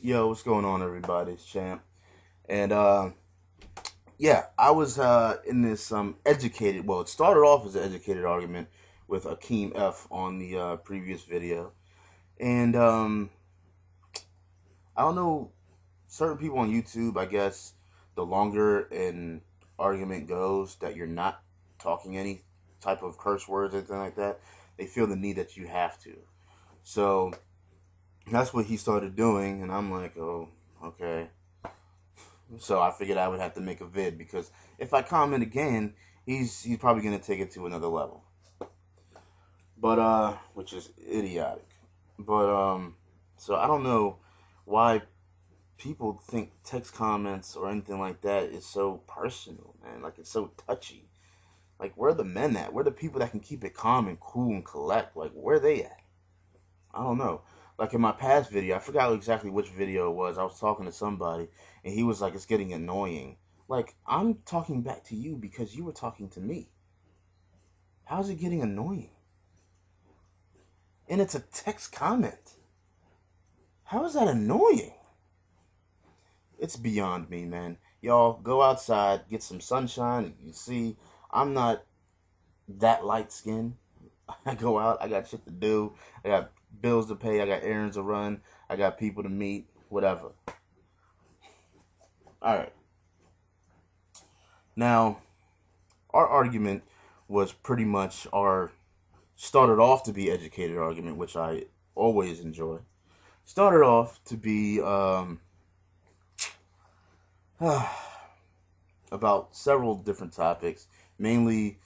Yo, what's going on, everybody? It's Champ. And yeah, I was in this educated. Well, it started off as an educated argument with Akeem F on the previous video, and I don't know, certain people on YouTube, I guess, the longer an argument goes that you're not talking any type of curse words or anything like that, they feel the need that you have to. So that's what he started doing, and I'm like, oh, okay. So I figured I would have to make a vid because if I comment again, he's probably gonna take it to another level. But which is idiotic. But so I don't know why people think text comments or anything like that is so personal, man. Like it's so touchy. Like where are the men at? Where are the people that can keep it calm and cool and collect? Like where are they at? I don't know. Like in my past video, I forgot exactly which video it was. I was talking to somebody, and he was like, "It's getting annoying." Like I'm talking back to you because you were talking to me. How's it getting annoying? And it's a text comment. How is that annoying? It's beyond me, man. Y'all go outside, get some sunshine. You see, I'm not that light skinned. I go out, I got shit to do, I got bills to pay, I got errands to run, I got people to meet, whatever. Alright. Now, our argument was pretty much our started off to be educated argument, which I always enjoy. Started off to be about several different topics, mainly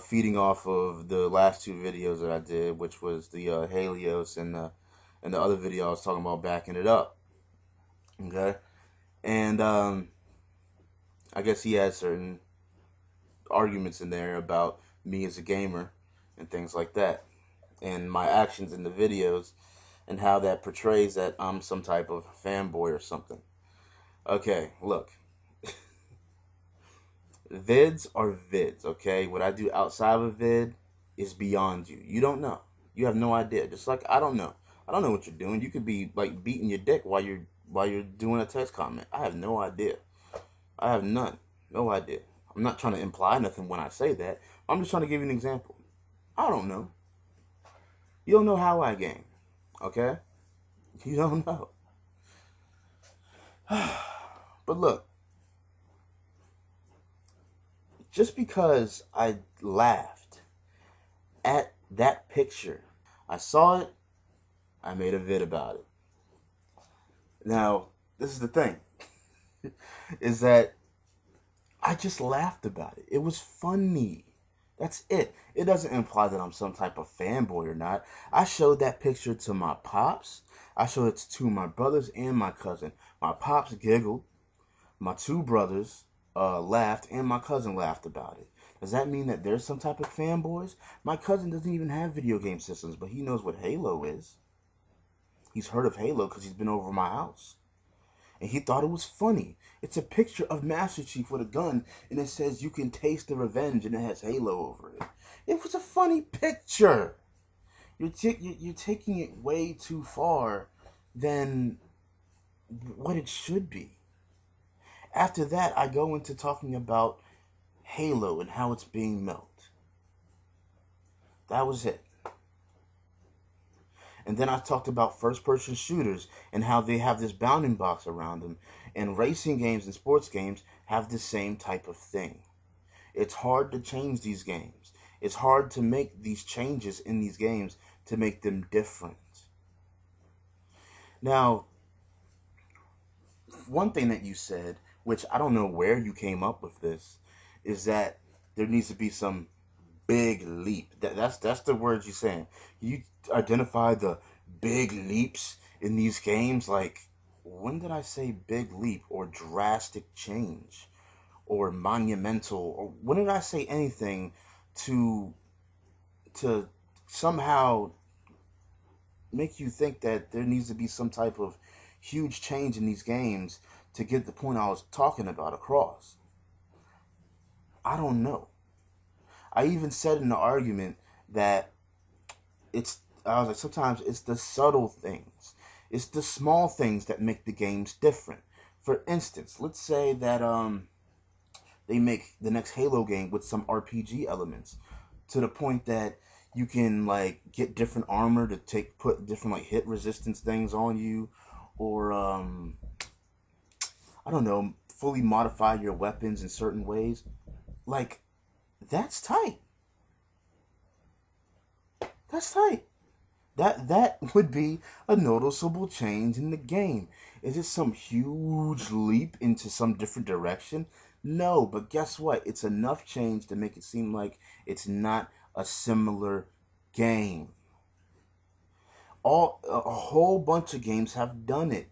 feeding off of the last two videos that I did, which was the Helios and the other video I was talking about backing it up. Okay, and I guess he had certain arguments in there about me as a gamer and things like that, and my actions in the videos and how that portrays that I'm some type of fanboy or something. Okay, look, vids are vids, okay? What I do outside of a vid is beyond you. You don't know. You have no idea. Just like I don't know. I don't know what you're doing. You could be like beating your dick while you're doing a text comment. I have no idea. I have none. No idea. I'm not trying to imply nothing when I say that. I'm just trying to give you an example. I don't know. You don't know how I game, okay? You don't know. But look, just because I laughed at that picture, I saw it, I made a vid about it. Now, this is the thing, is that I just laughed about it. It was funny. That's it. It doesn't imply that I'm some type of fanboy or not. I showed that picture to my pops. I showed it to my brothers and my cousin. My pops giggled. My two brothers laughed, and my cousin laughed about it. Does that mean that there's some type of fanboys? My cousin doesn't even have video game systems, but he knows what Halo is. He's heard of Halo because he's been over my house. And he thought it was funny. It's a picture of Master Chief with a gun, and it says you can taste the revenge, and it has Halo over it. It was a funny picture. You're taking it way too far than what it should be. After that, I go into talking about Halo and how it's being milked. That was it. And then I talked about first-person shooters and how they have this bounding box around them. And racing games and sports games have the same type of thing. It's hard to change these games. It's hard to make these changes in these games to make them different. Now, one thing that you said, which I don't know where you came up with this, is that there needs to be some big leap. That's the words you're saying. You identify the big leaps in these games. Like, when did I say big leap or drastic change or monumental? Or when did I say anything to somehow make you think that there needs to be some type of huge change in these games to get the point I was talking about across? I don't know. I even said in the argument that I was like, sometimes it's the subtle things. It's the small things that make the games different. For instance, let's say that they make the next Halo game with some RPG elements to the point that you can like get different armor to put different like hit resistance things on you, or I don't know, fully modify your weapons in certain ways. Like, that's tight. That's tight. That would be a noticeable change in the game. Is it some huge leap into some different direction? No, but guess what? It's enough change to make it seem like it's not a similar game. A whole bunch of games have done it.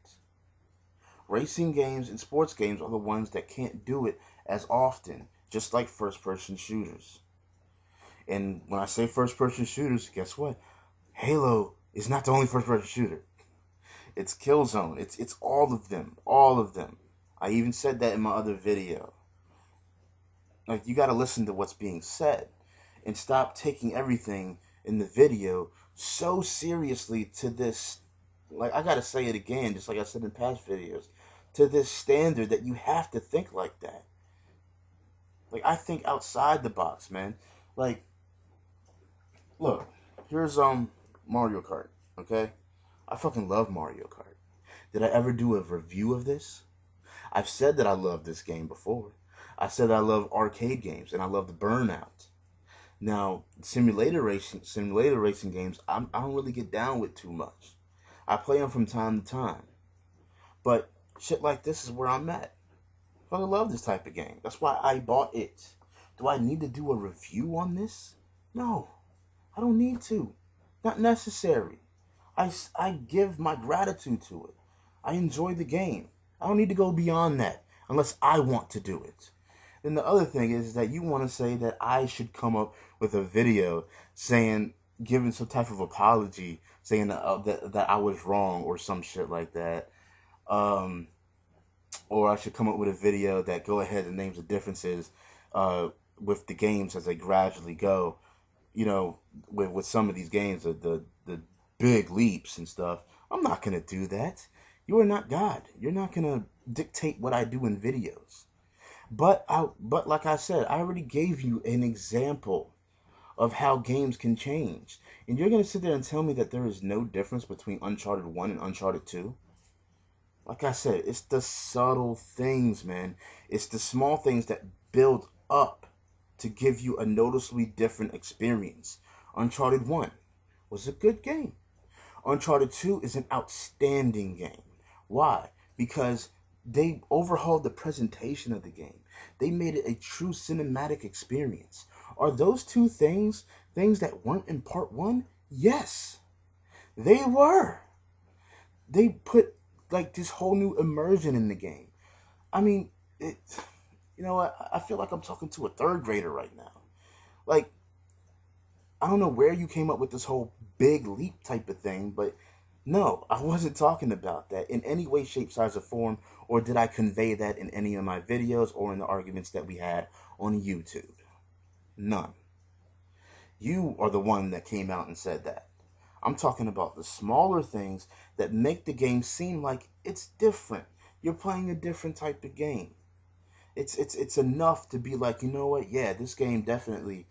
Racing games and sports games are the ones that can't do it as often, just like first-person shooters. And when I say first-person shooters, guess what? Halo is not the only first-person shooter. It's Killzone. It's all of them. All of them. I even said that in my other video. Like, you gotta listen to what's being said and stop taking everything in the video so seriously to this, like, I gotta say it again, just like I said in past videos, to this standard that you have to think like that. Like, I think outside the box, man. Like, look, here's Mario Kart, okay? I fucking love Mario Kart. Did I ever do a review of this? I've said that I love this game before. I said I love arcade games and I love the Burnout. Now, simulator racing games, I don't really get down with too much. I play them from time to time. But shit like this is where I'm at. I love this type of game. That's why I bought it. Do I need to do a review on this? No, I don't need to. Not necessary. I give my gratitude to it. I enjoy the game. I don't need to go beyond that unless I want to do it. And the other thing is that you want to say that I should come up with a video saying, giving some type of apology, saying that I was wrong or some shit like that. Or I should come up with a video that go ahead and names the differences with the games as they gradually go. You know, with some of these games, the big leaps and stuff. I'm not going to do that. You are not God. You're not going to dictate what I do in videos. But like I said, I already gave you an example of how games can change. And you're going to sit there and tell me that there is no difference between Uncharted 1 and Uncharted 2? Like I said, it's the subtle things, man. It's the small things that build up to give you a noticeably different experience. Uncharted 1 was a good game. Uncharted 2 is an outstanding game. Why? Because they overhauled the presentation of the game. They made it a true cinematic experience. Are those two things that weren't in part 1? Yes, they were. They put like this whole new immersion in the game. I mean, you know what? I feel like I'm talking to a third grader right now. Like, I don't know where you came up with this whole big leap type of thing, but no, I wasn't talking about that in any way, shape, size, or form, or did I convey that in any of my videos or in the arguments that we had on YouTube? None. You are the one that came out and said that. I'm talking about the smaller things that make the game seem like it's different. You're playing a different type of game. It's enough to be like, you know what? Yeah, this game definitely,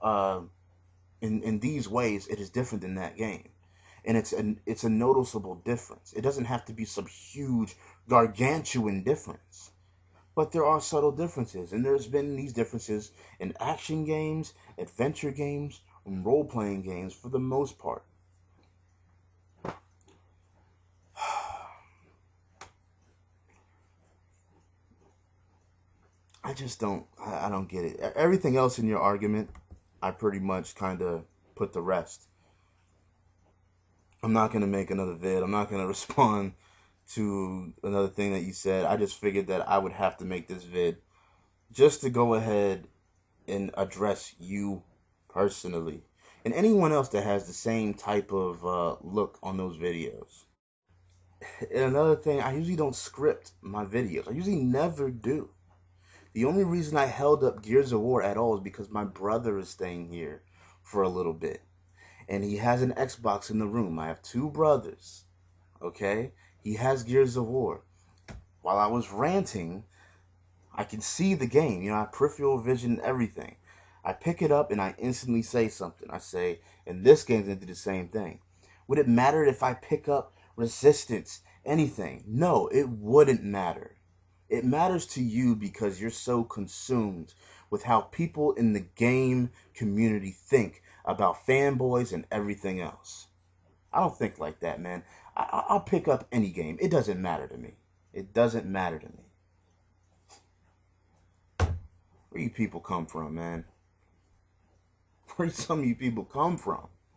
in these ways, it is different than that game. And it's a noticeable difference. It doesn't have to be some huge, gargantuan difference. But there are subtle differences. And there's been these differences in action games, adventure games, and role-playing games for the most part. I don't get it. Everything else in your argument, I pretty much kind of put to rest. I'm not going to make another vid. I'm not going to respond to another thing that you said. I just figured that I would have to make this vid just to go ahead and address you personally and anyone else that has the same type of look on those videos. And another thing, I usually don't script my videos. I usually never do. The only reason I held up Gears of War at all is because my brother is staying here for a little bit. And he has an Xbox in the room. I have two brothers. Okay? He has Gears of War. While I was ranting, I can see the game. I have peripheral vision and everything. I pick it up and I instantly say something. I say, and this game's gonna do the same thing. Would it matter if I pick up Resistance, anything? No, it wouldn't matter. It matters to you because you're so consumed with how people in the game community think about fanboys and everything else. I don't think like that, man. I'll pick up any game. It doesn't matter to me. It doesn't matter to me. Where you people come from, man? Where some of you people come from?